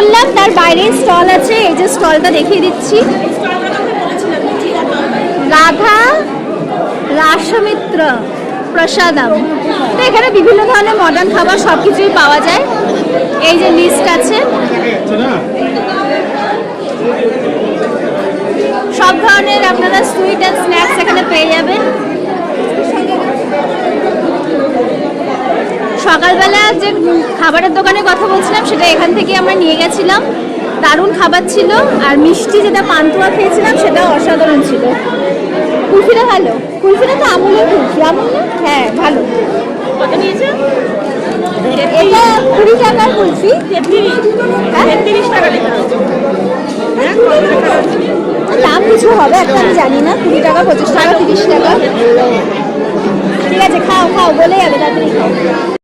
করলাম, তার বাইরে স্টল আছে, এই যে স্টলটা দেখিয়ে দিচ্ছি, রাধা রাসমিত্র প্রসাদম। তো এখানে বিভিন্ন ধরনের মডার্ন খাবার সব কিছুই পাওয়া যায়। এই যে লিস্ট আছে, সব ধরনের আপনারা সুইট অ্যান্ড স্ন্যাক্স এখানে পেয়ে যাবেন। সকালবেলা যে খাবারের দোকানের কথা বলছিলাম সেটা এখান থেকে আমরা নিয়ে গেছিলাম, দারুণ খাবার ছিল। আর মিষ্টি যেটা পান্তুয়া খেয়েছিলাম সেটাও অসাধারণ ছিল। কুলফিটা ভালো, কুলফিটা তো আমুলের কুলফি, আমুল না? হ্যাঁ ভালো। কত নিয়েছে? এটা 20 টাকার কুলফি। 30 টাকা দাম কিছু হবে একটা আমি জানি না, 20 টাকা 25 টাকা 30 টাকা। ঠিক আছে, খাও খাও, বলে যাবে তাড়াতাড়ি খাও।